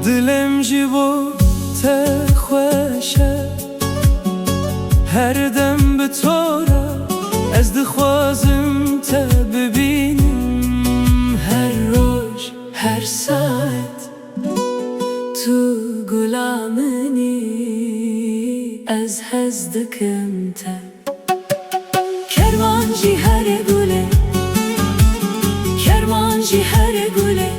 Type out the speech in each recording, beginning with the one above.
دلم جی بو ته خوشه هر دم به تو را از دخوازم ته ببینم هر روز هر ساعت تو گلامنی از هز دکم ته کرمانجی هر گله کرمانجی هر گله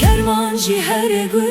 کرمانجی هر گل